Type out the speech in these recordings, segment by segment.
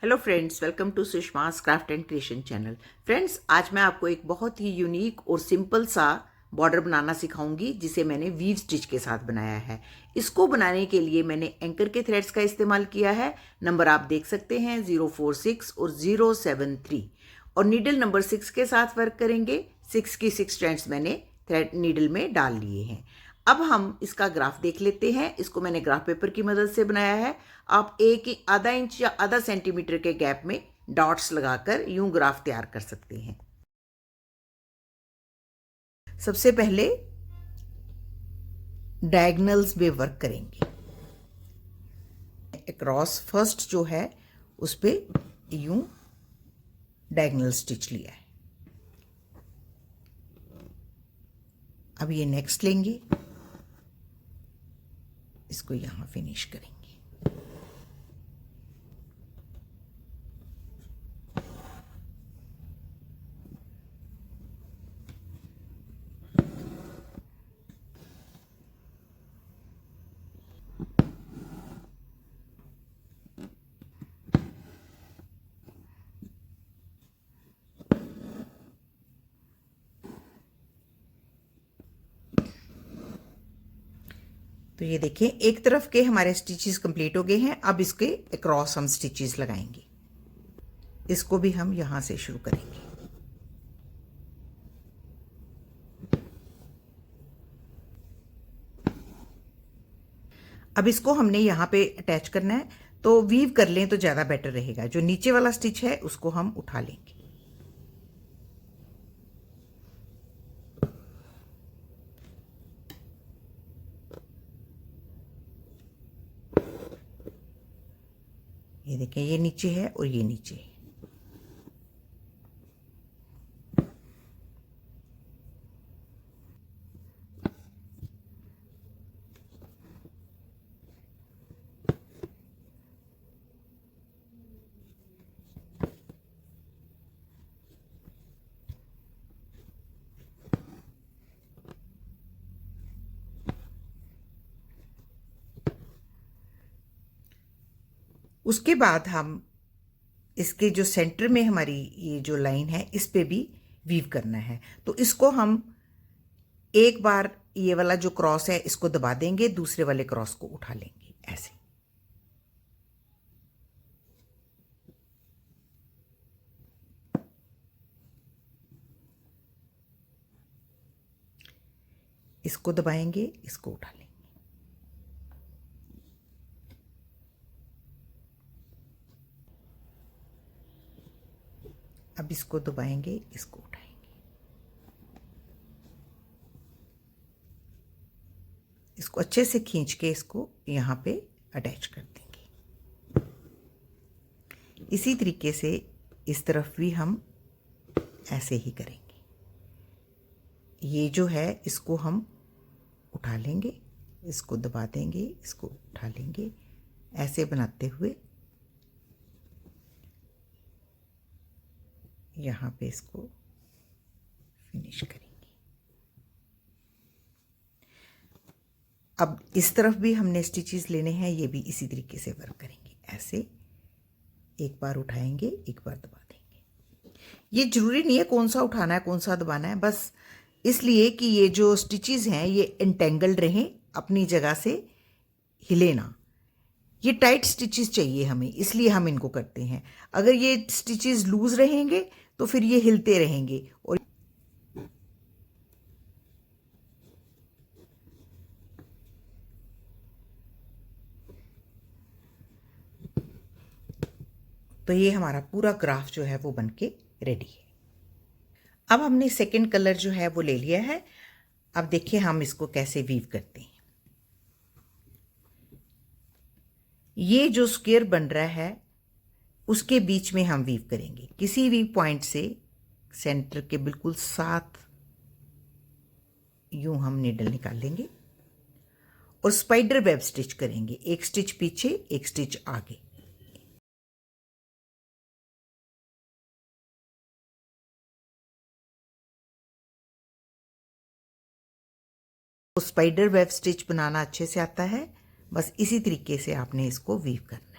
Hello friends, welcome to Sushma's craft and creation channel. Friends, आज मैं आपको एक बहुत ही यूनिक और सिंपल सा बॉर्डर बनाना सिखाऊंगी जिसे मैंने वीव स्टिच के साथ बनाया है। इसको बनाने के लिए मैंने एंकर के थ्रेड्स का इस्तेमाल किया है। नंबर आप देख सकते हैं 046 और 073, और नीडल नंबर 6 के साथ वर्क करेंगे। 6 की 6 स्ट्रैंड्स मैंने थ्रेड नीडल में डाल लिए हैं। अब हम इसका ग्राफ देख लेते हैं। इसको मैंने ग्राफ पेपर की मदद से बनाया है। आप आधा इंच या आधा सेंटीमीटर के गैप में डॉट्स लगाकर यूं ग्राफ तैयार कर सकते हैं। सबसे पहले डायगोनल्स में वर्क करेंगे। अक्रॉस फर्स्ट जो है उस पे यूं डायगोनल स्टिच लिया है। अब ये नेक्स्ट लेंगे, इसको यहां फिनिश करेंगे। तो ये देखें, एक तरफ के हमारे स्टिचेस कंप्लीट हो गए हैं। अब इसके अक्रॉस हम स्टिचेस लगाएंगे। इसको भी हम यहां से शुरू करेंगे। अब इसको हमने यहाँ पे अटैच करना है, तो वीव कर लें तो ज़्यादा बेटर रहेगा। जो नीचे वाला स्टिच है उसको हम उठा लेंगे। ये देखें, ये नीचे है और ये नीचे है। उसके बाद हम इसके जो सेंटर में हमारी ये जो लाइन है इस पे भी वीव करना है। तो इसको हम एक बार ये वाला जो क्रॉस है इसको दबा देंगे, दूसरे वाले क्रॉस को उठा लेंगे ऐसे। इसको दबाएंगे, इसको उठा लेंगे। अब इसको दबाएंगे, इसको उठाएंगे। इसको अच्छे से खींच के इसको यहाँ पे अटैच कर देंगे। इसी तरीके से इस तरफ भी हम ऐसे ही करेंगे। ये जो है इसको हम उठा लेंगे, इसको दबा देंगे, इसको उठा लेंगे, ऐसे बनाते हुए यहाँ पे इसको फिनिश करेंगे। अब इस तरफ भी हमने स्टिचेस लेने हैं, ये भी इसी तरीके से वर्क करेंगे। ऐसे एक बार उठाएंगे, एक बार दबा देंगे। ये जरूरी नहीं है कौन सा उठाना है कौन सा दबाना है, बस इसलिए कि ये जो स्टिचेस हैं ये इंटेंगल्ड रहें, अपनी जगह से हिले ना। ये टाइट स्टिचेस चाहिए हमें, इसलिए हम इनको करते हैं। अगर ये स्टिचेस लूज रहेंगे तो फिर ये हिलते रहेंगे। और तो ये हमारा पूरा ग्राफ जो है वो बनके रेडी है। अब हमने सेकंड कलर जो है वो ले लिया है। अब देखिए हम इसको कैसे वीव करते हैं। ये जो स्क्वायर बन रहा है उसके बीच में हम वीव करेंगे। किसी भी पॉइंट से सेंटर के बिल्कुल साथ यूं हम नीडल निकाल लेंगे और स्पाइडर वेब स्टिच करेंगे। एक स्टिच पीछे, एक स्टिच आगे। तो स्पाइडर वेब स्टिच बनाना अच्छे से आता है, बस इसी तरीके से आपने इसको वीव करना है।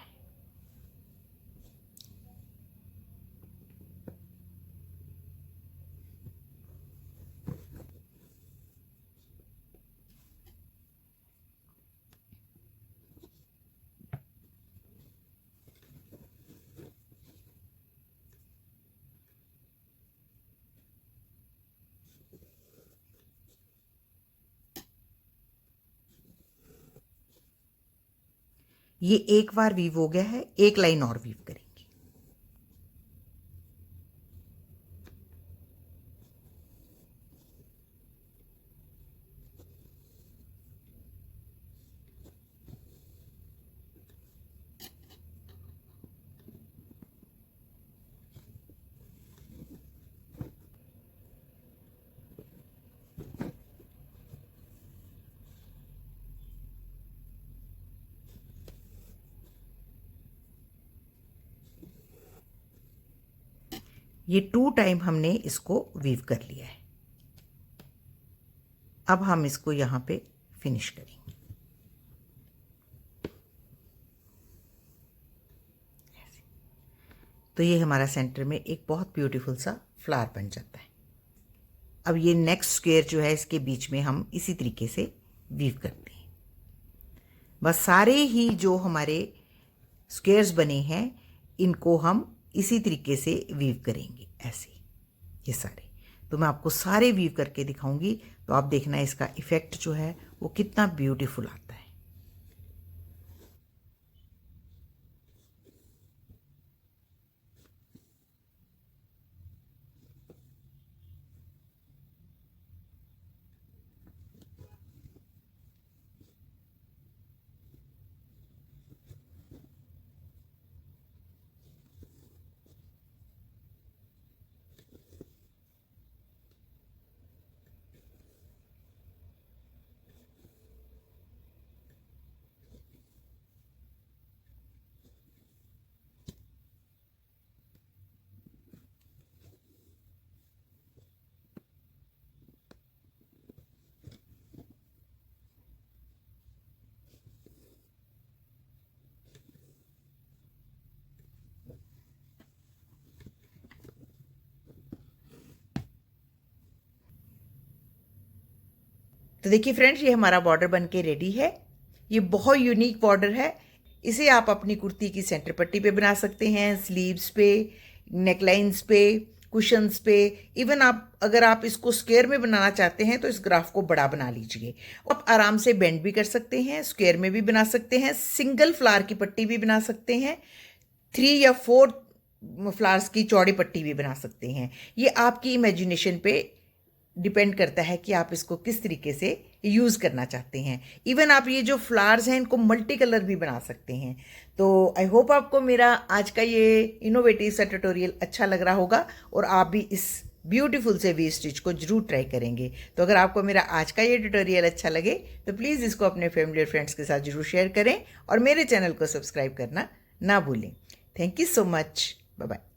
ये एक बार वीव हो गया है, एक लाइन और वीव करेंगे। ये 2 टाइम हमने इसको वीव कर लिया है। अब हम इसको यहाँ पे फिनिश करेंगे। ऐसे। तो ये हमारा सेंटर में एक बहुत ब्यूटीफुल सा फ्लावर बन जाता है। अब ये नेक्स्ट स्क्वायर जो है इसके बीच में हम इसी तरीके से वीव करते हैं। बस सारे ही जो हमारे स्क्वायर्स बने हैं इनको हम इसी तरीके से वीव करेंगे, ऐसे ये सारे। तो मैं आपको सारे वीव करके दिखाऊंगी, तो आप देखना इसका इफ़ेक्ट जो है वो कितना ब्यूटीफुल आता है। तो देखिए फ्रेंड्स, ये हमारा बॉर्डर बन के रेडी है। ये बहुत यूनिक बॉर्डर है। इसे आप अपनी कुर्ती की सेंटर पट्टी पे बना सकते हैं, स्लीव्स पे, नेकलाइंस पे, कुशन्स पे। इवन अगर आप इसको स्क्वायर में बनाना चाहते हैं तो इस ग्राफ को बड़ा बना लीजिए। आप आराम से बेंड भी कर सकते हैं, स्क्वायर में भी बना सकते हैं, सिंगल फ्लावर की पट्टी भी बना सकते हैं, 3 या 4 फ्लावर्स की चौड़ी पट्टी भी बना सकते हैं। ये आपकी इमेजिनेशन पे डिपेंड करता है कि आप इसको किस तरीके से यूज़ करना चाहते हैं। इवन आप ये जो फ्लावर्स हैं इनको मल्टी कलर भी बना सकते हैं। तो आई होप आपको मेरा आज का ये इनोवेटिव सा ट्यूटोरियल अच्छा लग रहा होगा और आप भी इस ब्यूटीफुल से वी स्टिच को जरूर ट्राई करेंगे। तो अगर आपको मेरा आज का ये ट्यूटोरियल अच्छा लगे तो प्लीज़ इसको अपने फैमिली और फ्रेंड्स के साथ जरूर शेयर करें और मेरे चैनल को सब्सक्राइब करना ना भूलें। Thank you so much. Bye bye.